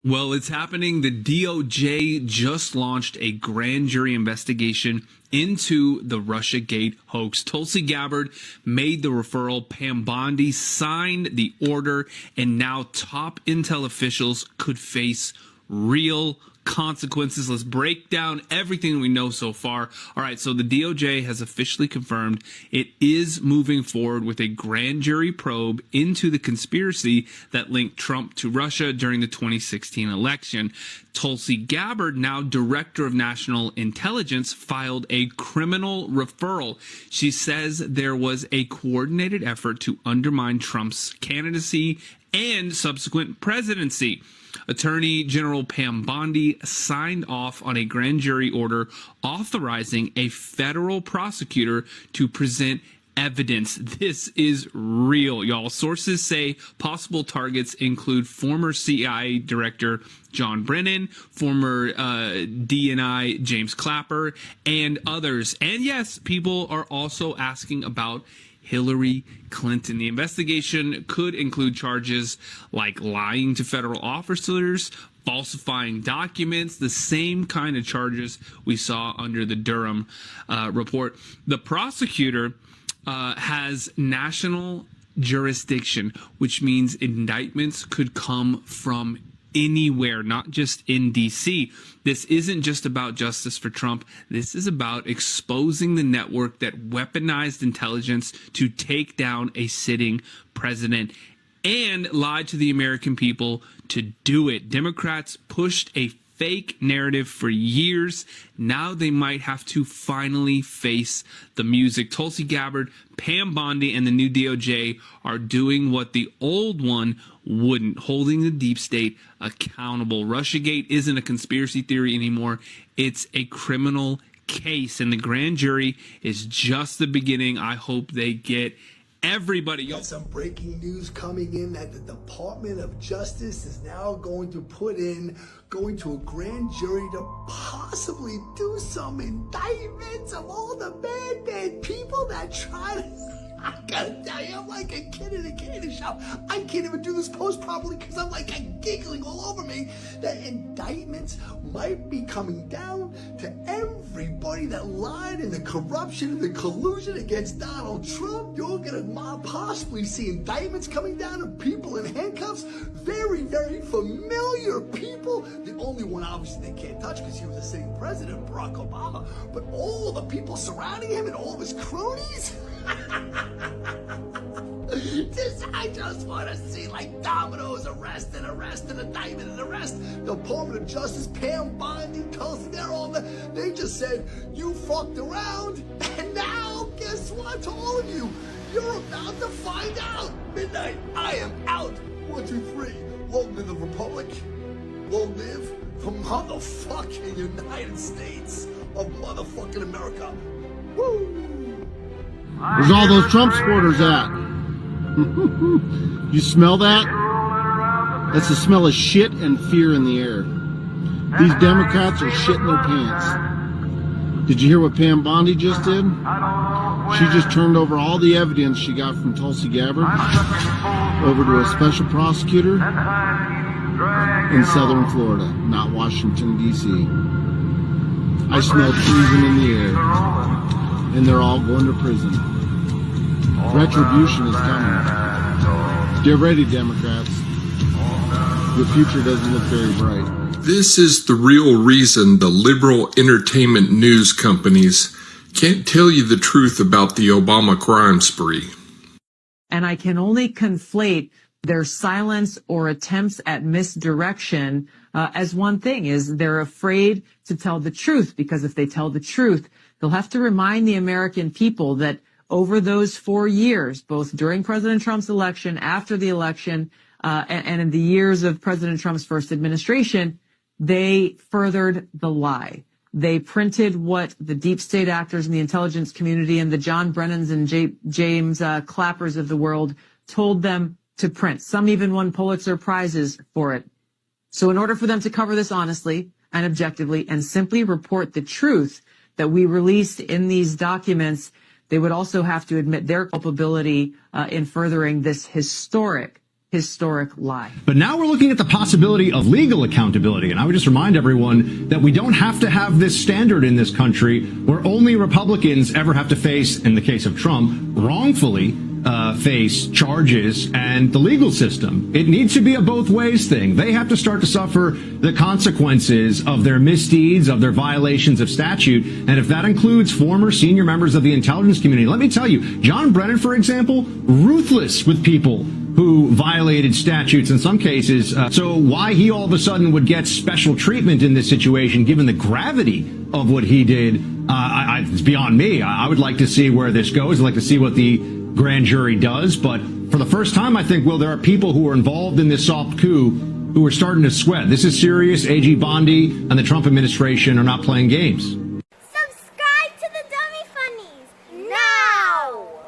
Well, it's happening. The DOJ just launched a grand jury investigation into the Russiagate hoax. Tulsi Gabbard made the referral. Pam Bondi signed the order, and now top intel officials could face real consequences. Let's break down everything we know so far. All right, so the DOJ has officially confirmed it is moving forward with a grand jury probe into the conspiracy that linked Trump to Russia during the 2016 election. Tulsi Gabbard, now Director of National Intelligence, filed a criminal referral. She says there was a coordinated effort to undermine Trump's candidacy and subsequent presidency. Attorney General Pam Bondi signed off on a grand jury order authorizing a federal prosecutor to present evidence. This is real, y'all. Sources say possible targets include former CIA Director John Brennan, former DNI James Clapper, and others. And yes, people are also asking about Hillary Clinton. The investigation could include charges like lying to federal officers, falsifying documents, the same kind of charges we saw under the Durham report. The prosecutor has national jurisdiction, which means indictments could come from anywhere, not just in D.C. This isn't just about justice for Trump. This is about exposing the network that weaponized intelligence to take down a sitting president and lied to the American people to do it. Democrats pushed a fake narrative for years. Now they might have to finally face the music. Tulsi Gabbard, Pam Bondi, and the new DOJ are doing what the old one wouldn't, holding the deep state accountable. Russiagate isn't a conspiracy theory anymore. It's a criminal case, and the grand jury is just the beginning. I hope they get everybody. Got some breaking news coming in that the Department of Justice is now going to a grand jury to possibly do some indictments of all the bad people that try to... I gotta tell you, I'm like a kid in a candy shop. I can't even do this post properly because I'm like giggling all over me. That indictments might be coming down to everybody that lied in the corruption and the collusion against Donald Trump. You're gonna possibly see indictments coming down of people in handcuffs. Very, very familiar people. The only one obviously they can't touch because he was a sitting president, Barack Obama. But all the people surrounding him and all of his cronies. I just want to see like dominoes, arrest, indictment, and arrest. Department of Justice, Pam Bondi, Tulsi, they just said, you fucked around, and now, guess what, to all of you, you're about to find out. Midnight, I am out. 1, 2, 3, long live the Republic, long live the motherfucking United States of motherfucking America. Woo! Where's all those Trump supporters at? You smell that? That's the smell of shit and fear in the air. These Democrats are shitting their pants. Did you hear what Pam Bondi just did? She just turned over all the evidence she got from Tulsi Gabbard over to a special prosecutor in southern Florida, not Washington, D.C. I smell treason in the air, and they're all going to prison. Retribution is coming. Get ready, Democrats. Your future doesn't look very bright. This is the real reason the liberal entertainment news companies can't tell you the truth about the Obama crime spree. And I can only conflate their silence or attempts at misdirection as one thing, is they're afraid to tell the truth, because if they tell the truth, they'll have to remind the American people that over those 4 years, both during President Trump's election, after the election, and in the years of President Trump's first administration, they furthered the lie. They printed what the deep state actors in the intelligence community and the John Brennans and James Clappers of the world told them to print. Some even won Pulitzer Prizes for it. So in order for them to cover this honestly and objectively and simply report the truth that we released in these documents, they would also have to admit their culpability in furthering this historic historic lie. But now we're looking at the possibility of legal accountability. And I would just remind everyone that we don't have to have this standard in this country where only Republicans ever have to face, in the case of Trump, wrongfully face charges and the legal system. It needs to be a both ways thing. They have to start to suffer the consequences of their misdeeds, of their violations of statute. And if that includes former senior members of the intelligence community, let me tell you, John Brennan, for example, ruthless with people who violated statutes in some cases. So why he all of a sudden would get special treatment in this situation, given the gravity of what he did, it's beyond me. I would like to see where this goes. I'd like to see what the grand jury does. But for the first time, I think, Will, there are people who are involved in this soft coup who are starting to sweat. This is serious. AG Bondi and the Trump administration are not playing games.